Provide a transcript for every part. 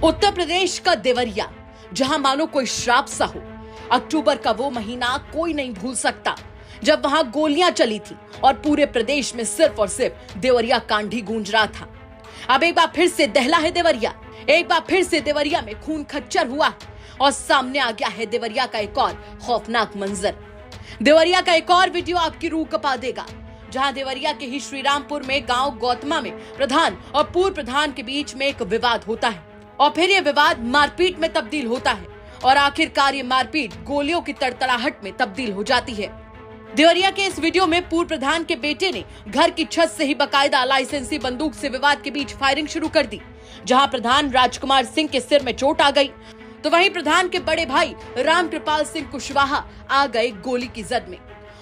उत्तर प्रदेश का देवरिया, जहां मानो कोई श्राप सा हो। अक्टूबर का वो महीना कोई नहीं भूल सकता जब वहां गोलियां चली थी और पूरे प्रदेश में सिर्फ और सिर्फ देवरिया कांड ही गूंज रहा था। अब एक बार फिर से दहला है देवरिया, एक बार फिर से देवरिया में खून खच्चर हुआ और सामने आ गया है देवरिया का एक और खौफनाक मंजर। देवरिया का एक और वीडियो आपकी रूह कपा देगा, जहां देवरिया के ही श्रीरामपुर में गांव गौतमा में प्रधान और पूर्व प्रधान के बीच में एक विवाद होता है और फिर यह विवाद मारपीट में तब्दील होता है और आखिरकार ये मारपीट गोलियों की तड़तड़ाहट में तब्दील हो जाती है। देवरिया के इस वीडियो में पूर्व प्रधान के बेटे ने घर की छत से ही बकायदा लाइसेंसी बंदूक से विवाद के बीच फायरिंग शुरू कर दी। जहां प्रधान राजकुमार सिंह के सिर में चोट आ गई, तो वहीं प्रधान के बड़े भाई रामकृपाल सिंह कुशवाहा आ गए गोली की जद में।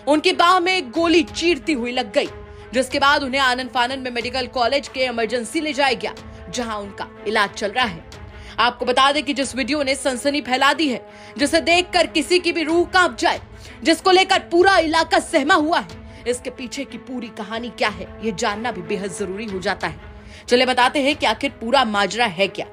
उनकी बाह में एक गोली चीरती हुई लग गई, जिसके बाद उन्हें आनन फानन में मेडिकल कॉलेज के इमरजेंसी ले जाया गया, जहां उनका इलाज चल रहा है। आपको बता दें कि जिस वीडियो ने सनसनी फैला दी है, जिसे देखकर किसी की भी रूह कांप जाए, जिसको लेकर पूरा इलाका सहमा हुआ है, इसके पीछे की पूरी कहानी क्या है, ये जानना भी बेहद जरूरी हो जाता है। चले बताते हैं कि आखिर पूरा माजरा है क्या।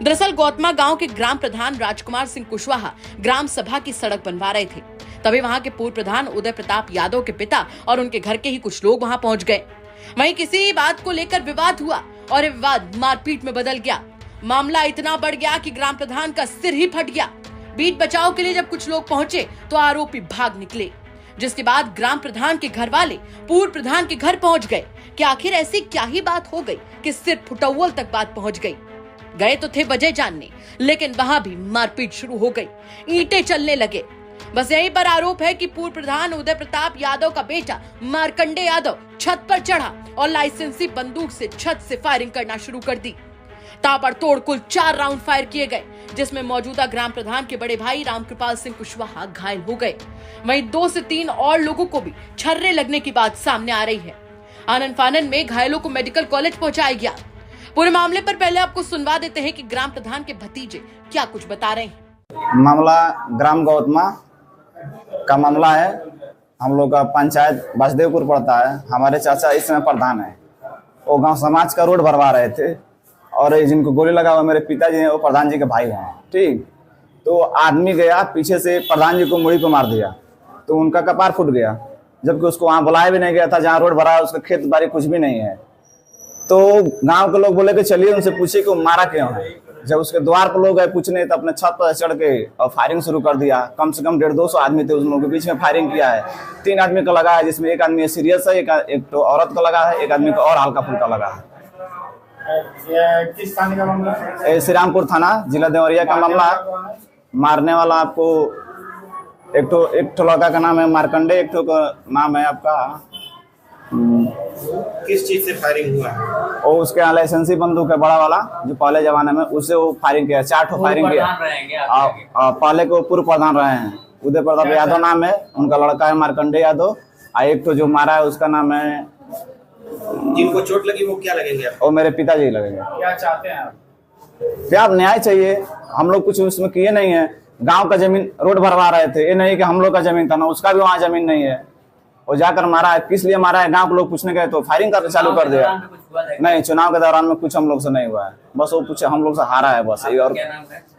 दरअसल गौतमा गांव के ग्राम प्रधान राजकुमार सिंह कुशवाहा ग्राम सभा की सड़क बनवा रहे थे। तभी वहां के पूर्व प्रधान उदय प्रताप यादव के पिता और उनके घर के ही कुछ लोग वहां पहुंच गए। वहीं किसी बात को लेकर विवाद हुआ और विवाद मारपीट में बदल गया। मामला इतना बढ़ गया कि ग्राम प्रधान का सिर ही फट गया। बीच बचाव के लिए जब कुछ लोग पहुंचे तो आरोपी भाग निकले, जिसके बाद ग्राम प्रधान के घर वाले पूर्व प्रधान के घर पहुंच गए कि आखिर ऐसी क्या ही बात हो गई कि सिर फुटौल तक बात पहुंच गई। गए तो थे वजह जानने, लेकिन वहां भी मारपीट शुरू हो गई, ईंटें चलने लगे। बस यहीं पर आरोप है कि पूर्व प्रधान उदय प्रताप यादव का बेटा मार्कंडे यादव छत पर चढ़ा और लाइसेंसी बंदूक से छत से फायरिंग करना शुरू कर दी। ताबड़तोड़ कुल 4 राउंड फायर किए गए, जिसमें मौजूदा ग्राम प्रधान के बड़े भाई रामकृपाल सिंह कुशवाहा घायल हो गए। वहीं 2 से 3 और लोगों को भी छर्रे लगने की बात सामने आ रही है। आनन फानन में घायलों को मेडिकल कॉलेज पहुंचाया गया। पूरे मामले पर पहले आपको सुनवा देते हैं कि ग्राम प्रधान के भतीजे क्या कुछ बता रहे हैं। मामला ग्राम गौतमा का मामला है। हम लोग का पंचायत वासुदेवपुर पड़ता है। हमारे चाचा इस समय प्रधान है। वो गांव समाज का रोड भरवा रहे थे और जिनको गोली लगा हुआ मेरे पिताजी हैं, वो प्रधान जी के भाई हैं। ठीक, तो आदमी गया पीछे से प्रधान जी को मुड़ी पे मार दिया, तो उनका कपार फूट गया, जबकि उसको वहाँ बुलाया भी नहीं गया था। जहाँ रोड भरा उसका खेत बाड़ी कुछ भी नहीं है। तो गांव के लोग बोले कि चलिए उनसे पूछिए कि वो मारा क्यों है। जब उसके द्वार पर लोग गए पूछने, तो अपने छत पर चढ़ के और फायरिंग शुरू कर दिया। कम से कम 150-200 आदमी थे, उन लोगों के बीच में फायरिंग किया है। 3 आदमी का लगा है, जिसमें एक आदमी सीरियस है, एक तो औरत का लगा है, एक आदमी को और हल्का फुल्का लगा है। किस थाने का मामला है? श्रीरामपुर थाना, जिला देवरिया का मामला। मारने वाला आपको एक तो लड़का का नाम है मार्कंडे, एक तो का नाम है आपका किस चीज से फायरिंग हुआ है? और उसके यहाँ लाइसेंसी बंदूक है बड़ा वाला, जो पहले जमाने में, उससे वो फायरिंग किया। 4 ठो फायरिंग किया। पहले को पूर्व प्रधान रहे हैं, उदय प्रताप यादव नाम है, उनका लड़का है मार्कंडे यादव। एक तो जो मारा है उसका नाम है, जिनको चोट लगी वो क्या लगेंगे? और मेरे पिताजी लगेंगे। क्या चाहते हैं आप? क्या न्याय चाहिए। हम लोग कुछ उसमें किए नहीं है। गांव का जमीन रोड भरवा रहे थे, ये नहीं कि हम लोग का जमीन था ना, उसका भी वहाँ जमीन नहीं है। वो जाकर मारा है, किस लिए मारा है, गांव के लोग पूछने गए तो फायरिंग करना चालू कर दिया। नहीं, चुनाव के दौरान में कुछ हम लोग से नहीं हुआ है, बस वो पूछे हम लोग से हारा है बस। और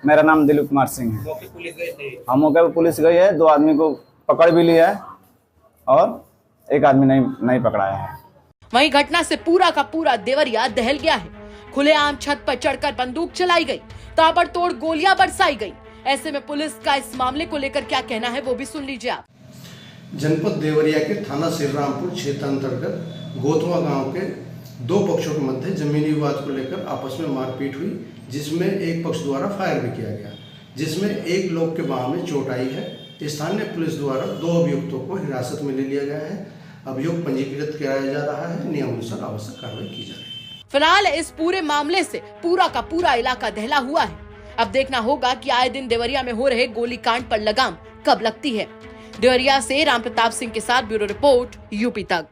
मेरा नाम दिलीप कुमार सिंह है। हम मौके पर पुलिस गई है, 2 आदमी को पकड़ भी लिया है और एक आदमी नहीं पकड़ाया है। वहीं घटना से पूरा का पूरा देवरिया दहल गया है। खुलेआम छत पर चढ़कर बंदूक चलाई गई, ताबड़तोड़ गोलियां बरसाई गई। ऐसे में पुलिस का इस मामले को लेकर क्या कहना है, वो भी सुन लीजिए आप। जनपद देवरिया के थाना श्रीरामपुर क्षेत्र अंतर्गत गोतवा गांव के 2 पक्षों के मध्य जमीनी विवाद को लेकर आपस में मारपीट हुई, जिसमें एक पक्ष द्वारा फायर भी किया गया, जिसमें एक लोग के बाह में चोट आई है। स्थानीय पुलिस द्वारा 2 अभियुक्तों को हिरासत में ले लिया गया है। अभियोग पंजीकृत कराया जा रहा है, नियमानुसार आवश्यक कार्रवाई की जा रही है। फिलहाल इस पूरे मामले से पूरा का पूरा इलाका दहला हुआ है। अब देखना होगा कि आए दिन देवरिया में हो रहे गोलीकांड पर लगाम कब लगती है। देवरिया से राम प्रताप सिंह के साथ ब्यूरो रिपोर्ट, यूपी तक।